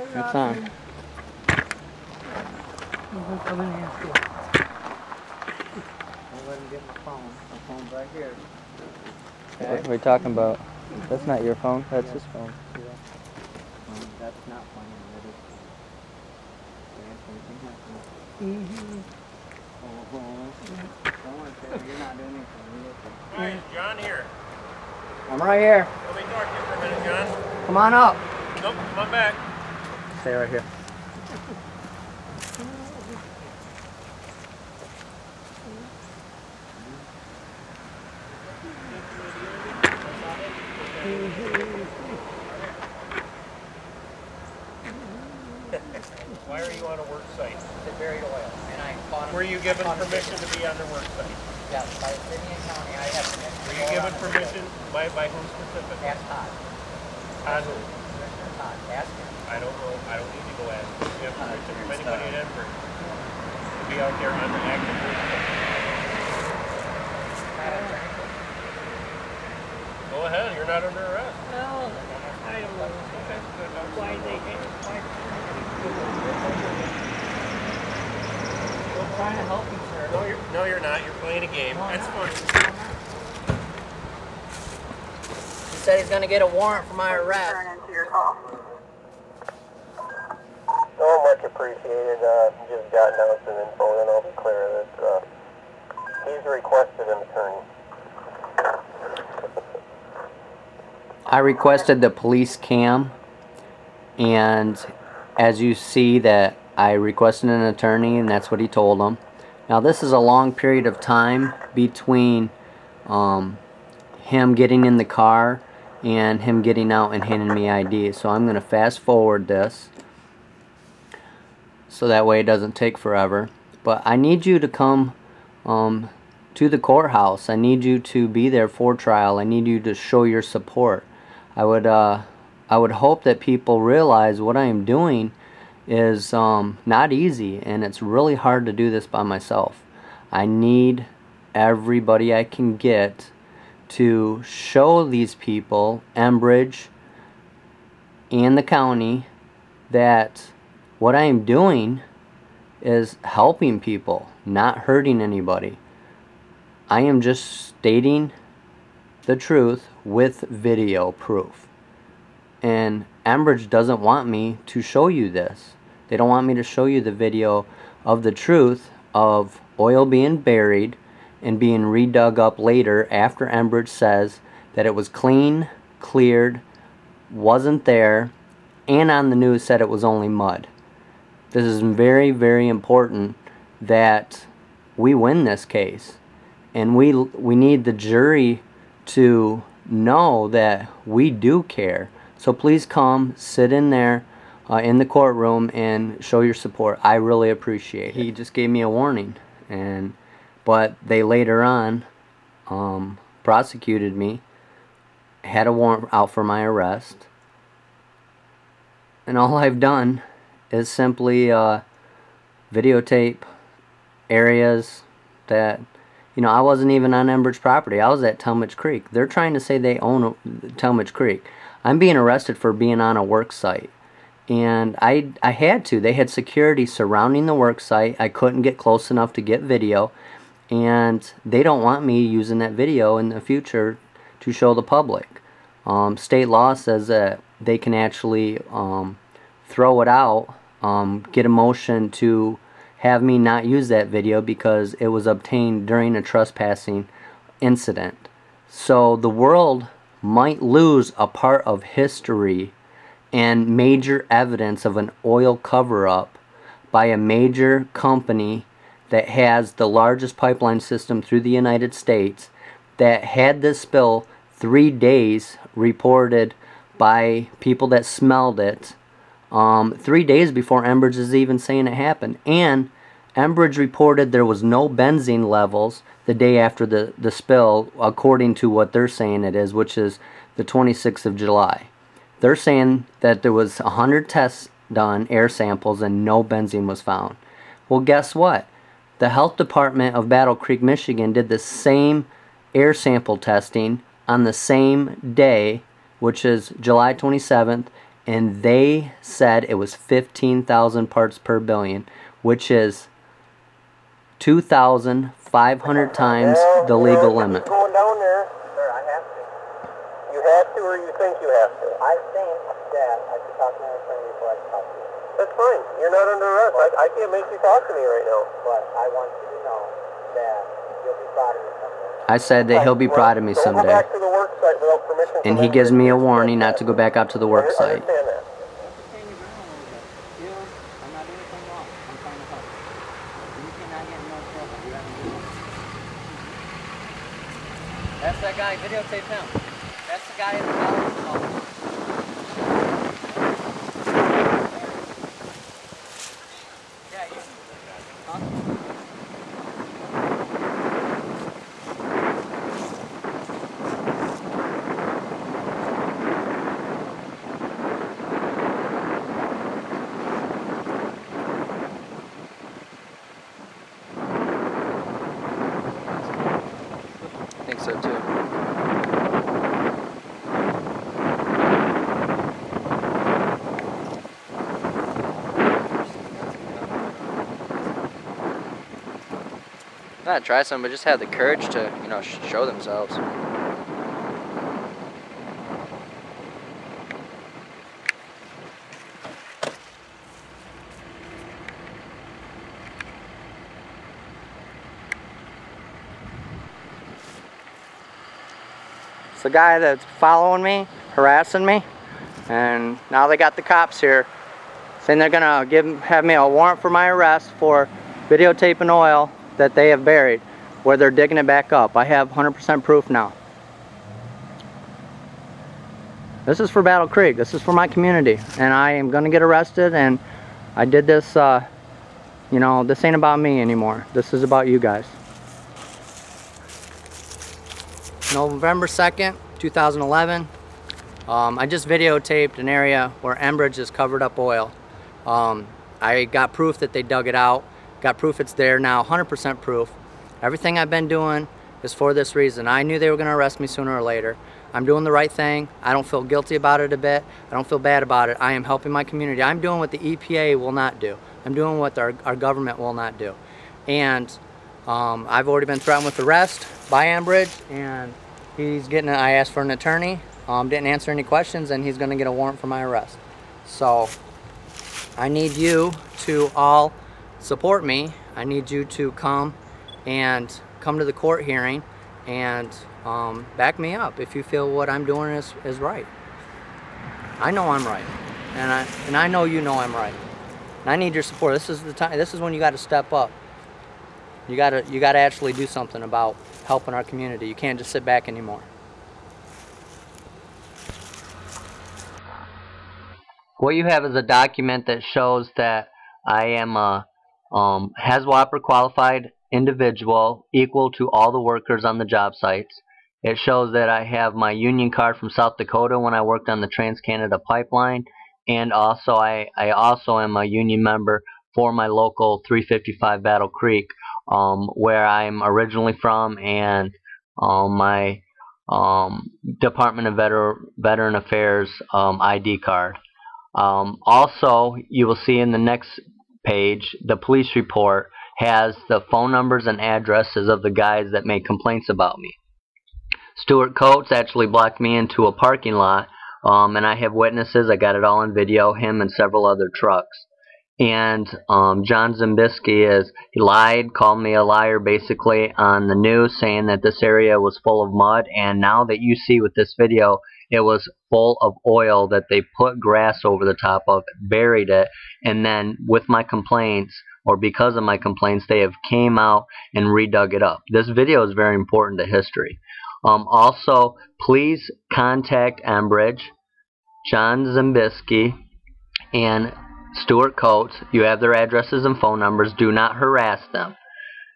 It's on. Come in here. I'll let him get my phone. My phone's right here. Okay. What are you talking about? That's not your phone. That's his phone. Yeah. That's not funny. That is funny. Mm-hmm. Don't worry, Taylor. You're not doing anything. Hi, is John here? I'm right here. Let me talk to you for a minute, John. Come on up. Nope, come on back. Stay right here. Why are you on a work site? They buried oil, and I bought them. Were you given permission to be on the work site? Yes, by the city and county, I have permission. Were you given permission by who specifically? Ask Todd. Todd who? Commissioner Todd. Ask him. I don't know. I don't need to go ask him. You have permission from anybody at Enbridge to be out there on the active work site. Go ahead. You're not under arrest. No, I don't know. Why they We're trying to help you, sir. No, you're not. You're playing a game. That's fine. He said he's going to get a warrant for my arrest. So much appreciated. Just got down some info, then I'll be clear that he's requested an attorney. I requested the police cam, and as you see that I requested an attorney, and that's what he told him. Now this is a long period of time between him getting in the car and him getting out and handing me ID. So I'm going to fast forward this so that way it doesn't take forever. But I need you to come to the courthouse. I need you to be there for trial. I need you to show your support. I would hope that people realize what I am doing is not easy, and it's really hard to do this by myself. I need everybody I can get to show these people, Enbridge and the county, that what I am doing is helping people, not hurting anybody. I am just stating the truth with video proof. And Enbridge doesn't want me to show you this. They don't want me to show you the video of the truth of oil being buried and being redug up later after Enbridge says that it was clean, cleared, wasn't there, and on the news said it was only mud. This is very, very important that we win this case. And we need the jury to know that we do care. So please come, sit in there in the courtroom and show your support. I really appreciate it. He just gave me a warning, but they later on prosecuted me, had a warrant out for my arrest, and all I've done is simply videotape areas that, you know, I wasn't even on Enbridge property. I was at Talmadge Creek. They're trying to say they own Talmadge Creek. I'm being arrested for being on a work site. And I had to. They had security surrounding the work site. I couldn't get close enough to get video. And they don't want me using that video in the future to show the public. State law says that they can actually throw it out, get a motion to have me not use that video because it was obtained during a trespassing incident. So the world might lose a part of history and major evidence of an oil cover-up by a major company that has the largest pipeline system through the United States, that had this spill 3 days reported by people that smelled it, 3 days before Enbridge is even saying it happened. And Enbridge reported there was no benzene levels the day after the spill, according to what they're saying it is, which is the 26th of July. They're saying that there was 100 tests done, air samples, and no benzene was found. Well, guess what? The health department of Battle Creek, Michigan did the same air sample testing on the same day, which is July 27th, and they said it was 15,000 parts per billion, which is 2,500 times the legal limit. Going down there. Sir, I have to. You have to, or you think you have to? I think that I should talk to my attorney before I talk to you. That's fine. You're not under arrest. I can't make you talk to me right now. But I want you to know that you'll be proud of me someday. I said that he'll be proud of me Don't go someday. back to the work site without permission And from he gives me a Enbridge. warning not to go back out to the work site. I understand that. Stand your ground a little bit. You know, I'm not doing anything wrong. I'm trying to help. You cannot get in no trouble. You haven't done nothing. That's that guy. Videotape him. That's the guy in the house. Yeah, you. Huh? I think so too. Not try some, but just have the courage to, you know, show themselves. It's the guy that's following me, harassing me, and now they got the cops here saying they're gonna have me a warrant for my arrest for videotaping oil that they have buried, where they're digging it back up. I have 100% proof now. This is for Battle Creek. This is for my community, and I am gonna get arrested. And I did this. You know, this ain't about me anymore. This is about you guys. November 2nd, 2011. I just videotaped an area where Enbridge has covered up oil. I got proof that they dug it out. Got proof it's there now, 100% proof. Everything I've been doing is for this reason. I knew they were gonna arrest me sooner or later. I'm doing the right thing. I don't feel guilty about it a bit. I don't feel bad about it. I am helping my community. I'm doing what the EPA will not do. I'm doing what our government will not do. And I've already been threatened with arrest by Enbridge, and I asked for an attorney, didn't answer any questions, and he's gonna get a warrant for my arrest. So I need you to all support me. I need you to come to the court hearing and back me up if you feel what I'm doing is right. I know I'm right, and I know you know I'm right. And I need your support. This is the time. This is when you got to step up. You got to actually do something about helping our community. You can't just sit back anymore. What you have is a document that shows that I am a HAZWOPER qualified individual equal to all the workers on the job sites. It shows that I have my union card from South Dakota when I worked on the Trans-Canada pipeline, and also I also am a union member for my local 355 Battle Creek, where I'm originally from, and my Department of Veteran Affairs ID card. Also, you will see in the next page, the police report has the phone numbers and addresses of the guys that made complaints about me. Stuart Coates actually blocked me into a parking lot, and I have witnesses. I got it all on video, him and several other trucks. And John Zimbiski he lied, called me a liar basically on the news, saying that this area was full of mud, and now that you see with this video, it was full of oil that they put grass over the top of, buried it, and then with my complaints, or because of my complaints, they have came out and redug it up. This video is very important to history. Also, please contact Enbridge, John Zimbiski, and Stuart Coates. You have their addresses and phone numbers. Do not harass them.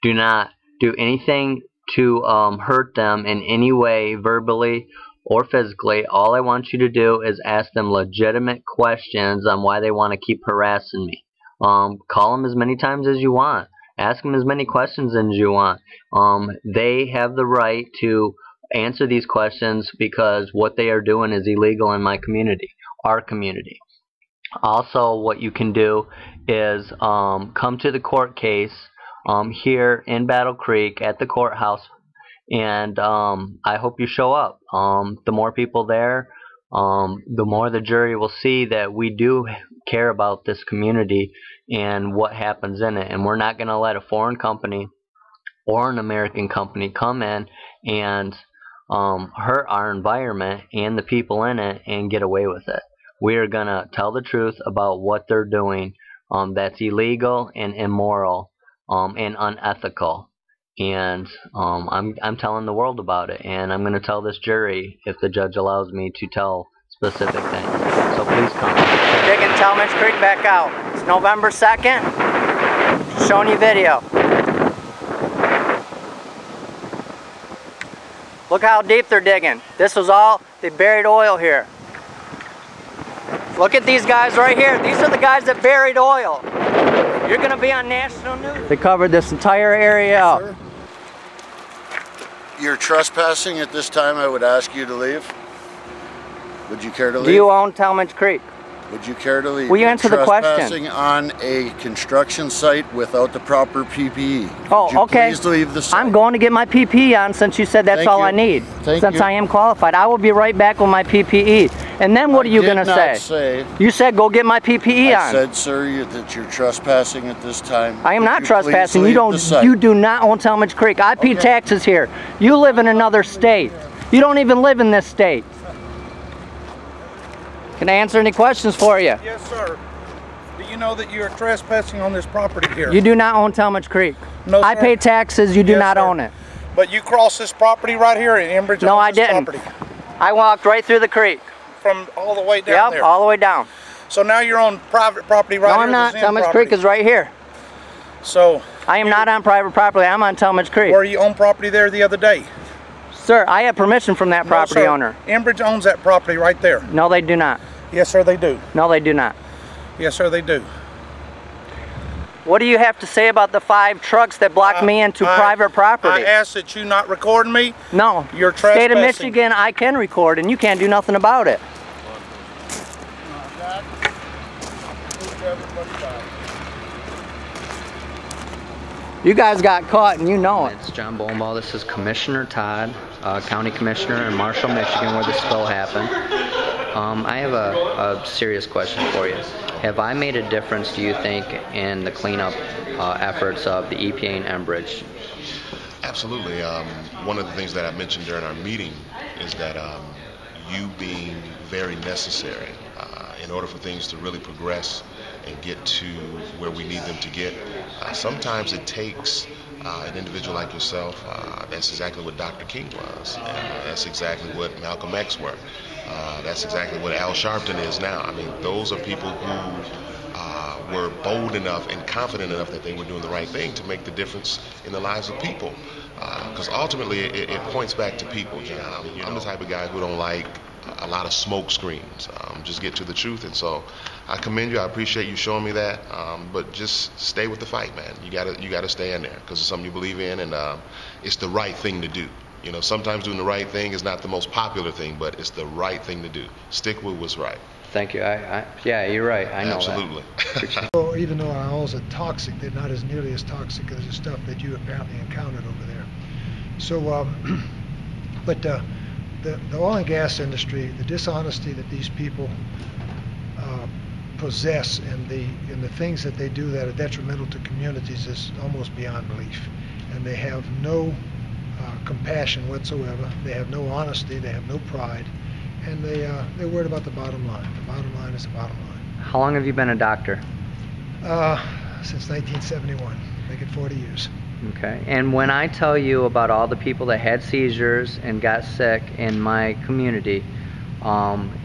Do not do anything to hurt them in any way, verbally or physically. All I want you to do is ask them legitimate questions on why they want to keep harassing me. Call them as many times as you want. Ask them as many questions as you want. They have the right to answer these questions because what they are doing is illegal in my community. our community. Also, what you can do is come to the court case here in Battle Creek at the courthouse, and I hope you show up. The more people there, the more the jury will see that we do care about this community and what happens in it, and we're not going to let a foreign company or an American company come in and hurt our environment and the people in it and get away with it. We are going to tell the truth about what they're doing that's illegal and immoral and unethical. And I'm telling the world about it, and I'm going to tell this jury if the judge allows me to tell specific things. So please come. Digging Talmadge Creek back out. It's November 2nd. Showing you video. Look how deep they're digging. This was all, they buried oil here. Look at these guys right here. These are the guys that buried oil. You're going to be on national news. They covered this entire area up. Sir, you're trespassing at this time. I would ask you to leave. Would you care to leave? Do you own Talmadge Creek? Would you care to leave? Will you answer the question? Trespassing on a construction site without the proper PPE. Oh, Would you okay. Please leave the site. I'm going to get my PPE on since you said that's Thank all you. I need. Thank since you. I am qualified. I will be right back with my PPE. And then what are you going to say? Say? You said go get my PPE on. I said, sir, that you're trespassing at this time. I am Would not you trespassing. please You leave the site? you do not own Talmadge Creek. I pay Okay. taxes here. You live in another state. You don't even live in this state. Can I answer any questions for you? Yes, sir. Do you know that you are trespassing on this property here? You do not own Talmadge Creek. No, I sir. pay taxes. You do Yes, not sir. own it. But you crossed this property right here in Enbridge. No, owns I this didn't. Property I walked right through the creek. from all the way down Yep, there. all the way down. So now you're on private property right No, here. I'm not. this end Talmadge property. Creek is right here. So I am not on private property. I'm on Talmadge Creek. were you on property there the other day? Sir, I have permission from that property No, sir. owner. Enbridge owns that property right there. No, they do not. Yes, sir, they do. No, they do not. Yes, sir, they do. What do you have to say about the 5 trucks that blocked me into private property? I asked that you not record me. No. You're State of trespassing. Michigan, I can record, and you can't do nothing about it. You guys got caught, and you know it. It's John Bolenbaugh. This is Commissioner Todd, County Commissioner in Marshall, Michigan, where the spill happened. I have a serious question for you. Have I made a difference, do you think, in the cleanup efforts of the EPA and Enbridge? Absolutely. One of the things that I mentioned during our meeting is that you being very necessary in order for things to really progress and get to where we need them to get. Sometimes it takes an individual like yourself. That's exactly what Dr. King was. And that's exactly what Malcolm X were. That's exactly what Al Sharpton is now. I mean, those are people who were bold enough and confident enough that they were doing the right thing to make the difference in the lives of people. Because ultimately, it points back to people, John. I'm the type of guy who don't like a lot of smoke screens. Just get to the truth. And so I commend you. I appreciate you showing me that. But just stay with the fight, man. You gotta stay in there because it's something you believe in, and it's the right thing to do. You know, sometimes doing the right thing is not the most popular thing, but it's the right thing to do. Stick with what's right. Thank you. Yeah, you're right. I know Absolutely. that. So even though our oils are toxic, they're not as nearly as toxic as the stuff that you apparently encountered over there. So, but the oil and gas industry, the dishonesty that these people possess and the things that they do that are detrimental to communities is almost beyond belief. And they have no compassion whatsoever. They have no honesty. They have no pride. And they're worried about the bottom line. The bottom line is the bottom line. How long have you been a doctor? Since 1971, make it 40 years. Okay. And when I tell you about all the people that had seizures and got sick in my community,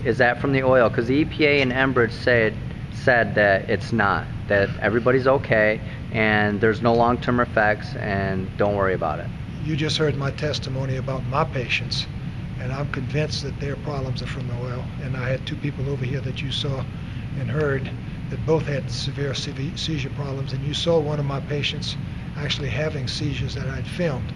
is that from the oil? Because the EPA and Enbridge said that it's not, that everybody's okay and there's no long-term effects and don't worry about it. You just heard my testimony about my patients, and I'm convinced that their problems are from the oil. And I had 2 people over here that you saw and heard that both had severe seizure problems, and you saw one of my patients actually having seizures that I'd filmed.